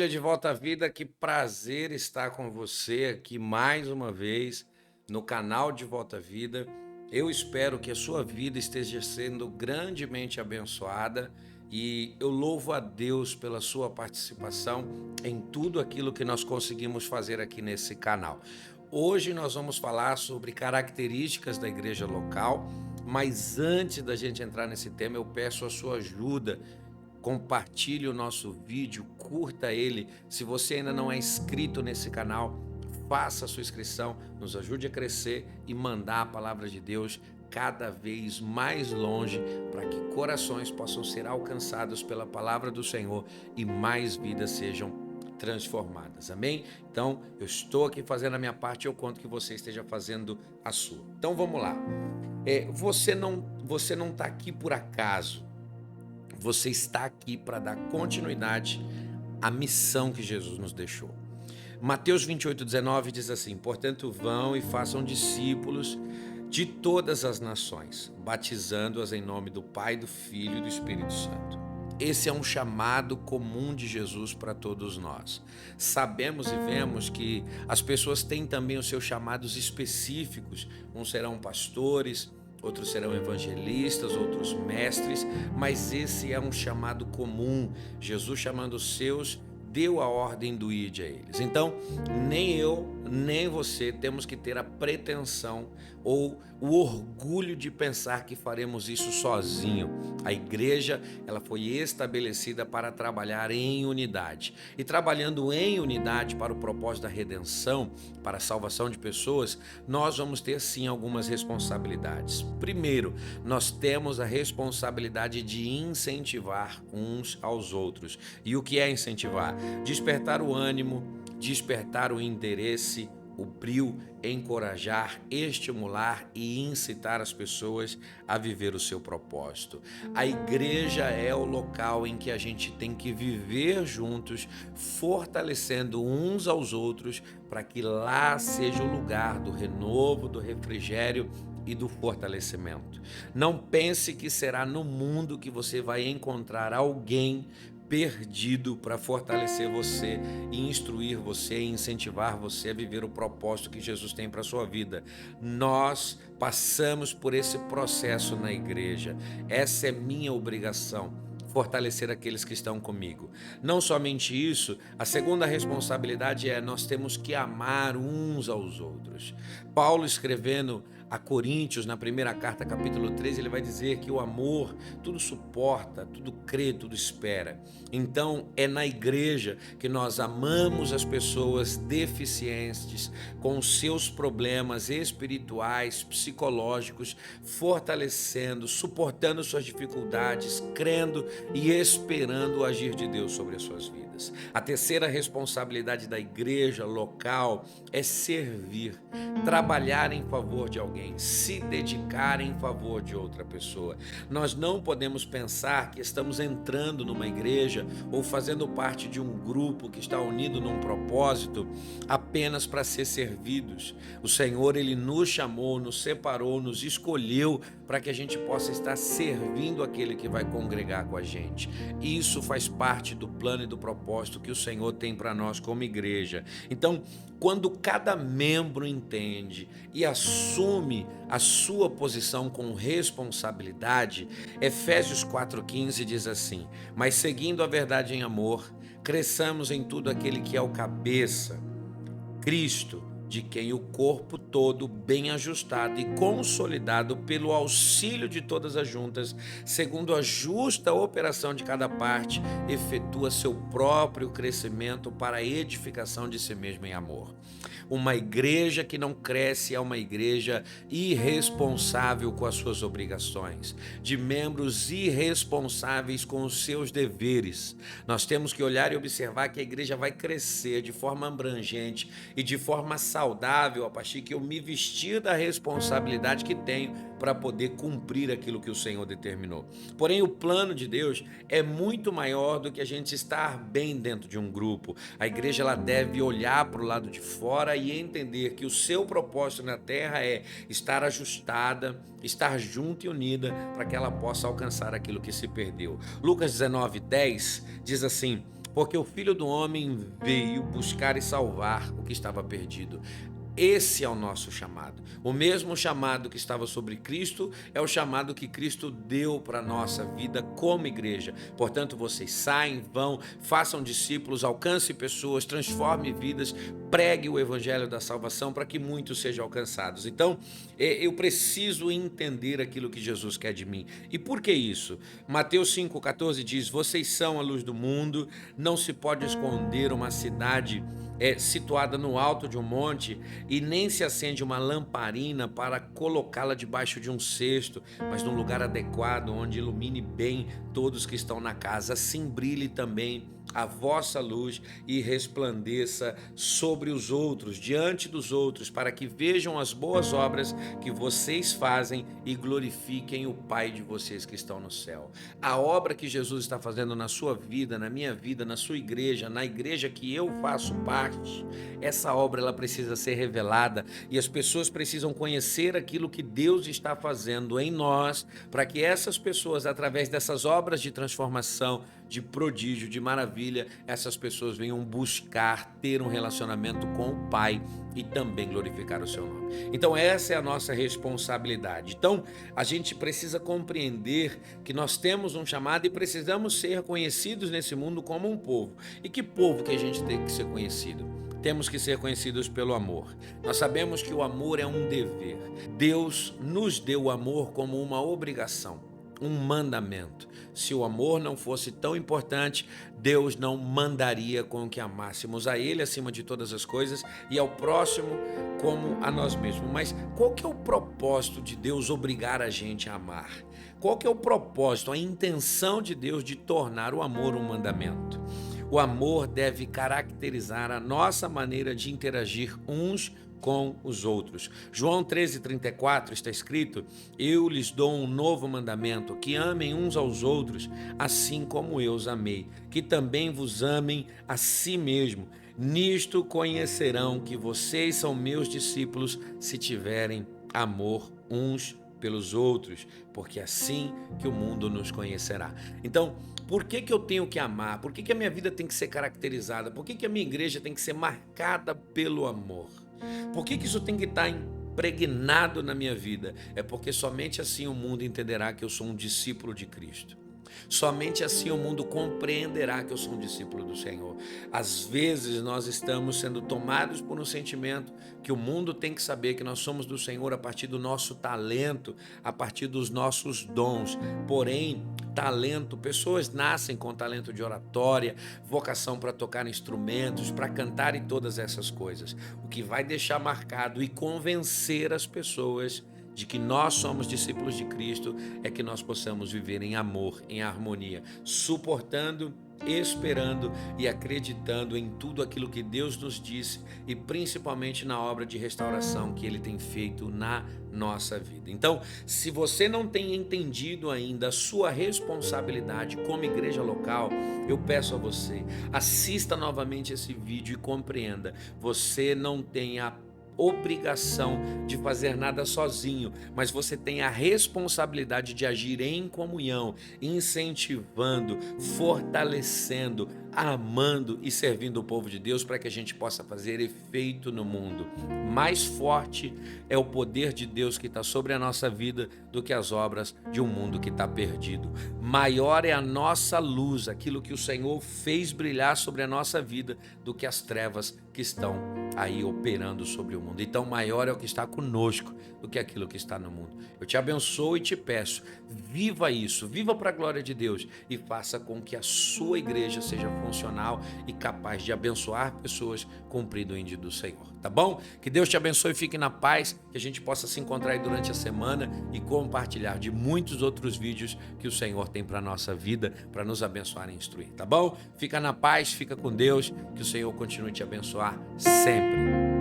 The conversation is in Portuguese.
Família de Volta à Vida, que prazer estar com você aqui mais uma vez no canal de Volta à Vida. Eu espero que a sua vida esteja sendo grandemente abençoada e eu louvo a Deus pela sua participação em tudo aquilo que nós conseguimos fazer aqui nesse canal. Hoje nós vamos falar sobre características da igreja local, mas antes da gente entrar nesse tema, eu peço a sua ajuda. Compartilhe o nosso vídeo, curta ele. Se você ainda não é inscrito nesse canal, faça a sua inscrição, nos ajude a crescer e mandar a palavra de Deus cada vez mais longe, para que corações possam ser alcançados pela palavra do Senhor e mais vidas sejam transformadas. Amém? Então, eu estou aqui fazendo a minha parte, eu conto que você esteja fazendo a sua. Então, vamos lá. Você não está aqui por acaso. Você está aqui para dar continuidade à missão que Jesus nos deixou. Mateus 28:19 diz assim: portanto, vão e façam discípulos de todas as nações, batizando-as em nome do Pai, do Filho e do Espírito Santo. Esse é um chamado comum de Jesus para todos nós. Sabemos e vemos que as pessoas têm também os seus chamados específicos. Uns serão pastores, outros serão evangelistas, outros mestres, mas esse é um chamado comum. Jesus, chamando os seus, deu a ordem do ide a eles. Então, nem eu, nem você temos que ter a pretensão ou o orgulho de pensar que faremos isso sozinho. A igreja, ela foi estabelecida para trabalhar em unidade. E trabalhando em unidade para o propósito da redenção, para a salvação de pessoas, nós vamos ter sim algumas responsabilidades. Primeiro, nós temos a responsabilidade de incentivar uns aos outros. E o que é incentivar? Despertar o ânimo, despertar o interesse, o brio, encorajar, estimular e incitar as pessoas a viver o seu propósito. A igreja é o local em que a gente tem que viver juntos, fortalecendo uns aos outros, para que lá seja o lugar do renovo, do refrigério e do fortalecimento. Não pense que será no mundo que você vai encontrar alguém perdido para fortalecer você e instruir você e incentivar você a viver o propósito que Jesus tem para a sua vida. Nós passamos por esse processo na igreja. Essa é minha obrigação. Fortalecer aqueles que estão comigo. Não somente isso, a segunda responsabilidade é nós temos que amar uns aos outros. Paulo, escrevendo a Coríntios, na primeira carta, capítulo 13, ele vai dizer que o amor tudo suporta, tudo crê, tudo espera. Então, é na igreja que nós amamos as pessoas deficientes, com os seus problemas espirituais, psicológicos, fortalecendo, suportando suas dificuldades, crendo e esperando o agir de Deus sobre as suas vidas. A terceira responsabilidade da igreja local é servir, trabalhar em favor de alguém, se dedicar em favor de outra pessoa. Nós não podemos pensar que estamos entrando numa igreja ou fazendo parte de um grupo que está unido num propósito apenas para ser servidos. O Senhor, Ele nos chamou, nos separou, nos escolheu para que a gente possa estar servindo aquele que vai congregar com a gente. Isso faz parte do plano e do propósito que o Senhor tem para nós como igreja. Então, quando cada membro entende e assume a sua posição com responsabilidade, Efésios 4,15 diz assim: mas seguindo a verdade em amor, cresçamos em tudo aquele que é o cabeça, Cristo, de quem o corpo todo, bem ajustado e consolidado pelo auxílio de todas as juntas, segundo a justa operação de cada parte, efetua seu próprio crescimento para a edificação de si mesmo em amor. Uma igreja que não cresce é uma igreja irresponsável com as suas obrigações, de membros irresponsáveis com os seus deveres. Nós temos que olhar e observar que a igreja vai crescer de forma abrangente e de forma saudável a partir que eu me vestir da responsabilidade que tenho para poder cumprir aquilo que o Senhor determinou. Porém, o plano de Deus é muito maior do que a gente estar bem dentro de um grupo. A igreja ela deve olhar para o lado de fora e entender que o seu propósito na terra é estar ajustada, estar junta e unida para que ela possa alcançar aquilo que se perdeu. Lucas 19:10 diz assim: porque o Filho do Homem veio buscar e salvar o que estava perdido. Esse é o nosso chamado. O mesmo chamado que estava sobre Cristo é o chamado que Cristo deu para a nossa vida como igreja. Portanto, vocês saem, vão, façam discípulos, alcancem pessoas, transformem vidas, pregue o evangelho da salvação para que muitos sejam alcançados. Então, eu preciso entender aquilo que Jesus quer de mim. E por que isso? Mateus 5,14 diz: vocês são a luz do mundo, não se pode esconder uma cidade situada no alto de um monte, e nem se acende uma lamparina para colocá-la debaixo de um cesto, mas num lugar adequado, onde ilumine bem todos que estão na casa. Assim brilhe também a vossa luz e resplandeça sobre os outros, diante dos outros, para que vejam as boas obras que vocês fazem e glorifiquem o Pai de vocês que estão no céu. A obra que Jesus está fazendo na sua vida, na minha vida, na sua igreja, na igreja que eu faço parte, essa obra ela precisa ser revelada e as pessoas precisam conhecer aquilo que Deus está fazendo em nós, para que essas pessoas, através dessas obras de transformação, de prodígio, de maravilha, essas pessoas venham buscar ter um relacionamento com o Pai e também glorificar o seu nome. Então essa é a nossa responsabilidade. Então a gente precisa compreender que nós temos um chamado e precisamos ser conhecidos nesse mundo como um povo. E que povo que a gente tem que ser conhecido? Temos que ser conhecidos pelo amor. Nós sabemos que o amor é um dever. Deus nos deu o amor como uma obrigação, um mandamento. Se o amor não fosse tão importante, Deus não mandaria com que amássemos a Ele acima de todas as coisas e ao próximo como a nós mesmos. Mas qual que é o propósito de Deus obrigar a gente a amar? Qual que é o propósito, a intenção de Deus de tornar o amor um mandamento? O amor deve caracterizar a nossa maneira de interagir uns com os outros. João 13,34 está escrito: eu lhes dou um novo mandamento, que amem uns aos outros, assim como eu os amei, que também vos amem a si mesmo. Nisto conhecerão que vocês são meus discípulos, se tiverem amor uns pelos outros, porque assim que o mundo nos conhecerá. Então, por que eu tenho que amar? Por que a minha vida tem que ser caracterizada? Por que a minha igreja tem que ser marcada pelo amor? Por que isso tem que estar impregnado na minha vida? É porque somente assim o mundo entenderá que eu sou um discípulo de Cristo. Somente assim o mundo compreenderá que eu sou um discípulo do Senhor. Às vezes nós estamos sendo tomados por um sentimento que o mundo tem que saber que nós somos do Senhor a partir do nosso talento, a partir dos nossos dons. Porém, talento, pessoas nascem com talento de oratória, vocação para tocar instrumentos, para cantar e todas essas coisas. O que vai deixar marcado e convencer as pessoas de que nós somos discípulos de Cristo é que nós possamos viver em amor, em harmonia, suportando, esperando e acreditando em tudo aquilo que Deus nos disse e principalmente na obra de restauração que Ele tem feito na nossa vida. Então, se você não tem entendido ainda a sua responsabilidade como igreja local, eu peço a você, assista novamente esse vídeo e compreenda, você não tem a obrigação de fazer nada sozinho, mas você tem a responsabilidade de agir em comunhão, incentivando, fortalecendo, amando e servindo o povo de Deus para que a gente possa fazer efeito no mundo. Mais forte é o poder de Deus que está sobre a nossa vida do que as obras de um mundo que está perdido. Maior é a nossa luz, aquilo que o Senhor fez brilhar sobre a nossa vida, do que as trevas que estão aí operando sobre o mundo. Então maior é o que está conosco do que aquilo que está no mundo. Eu te abençoo e te peço, viva isso, viva para a glória de Deus e faça com que a sua igreja seja funcional e capaz de abençoar pessoas cumprindo o índio do Senhor, tá bom? Que Deus te abençoe e fique na paz, que a gente possa se encontrar aí durante a semana e compartilhar de muitos outros vídeos que o Senhor tem para a nossa vida, para nos abençoar e instruir, tá bom? Fica na paz, fica com Deus, que o Senhor continue te abençoar sempre.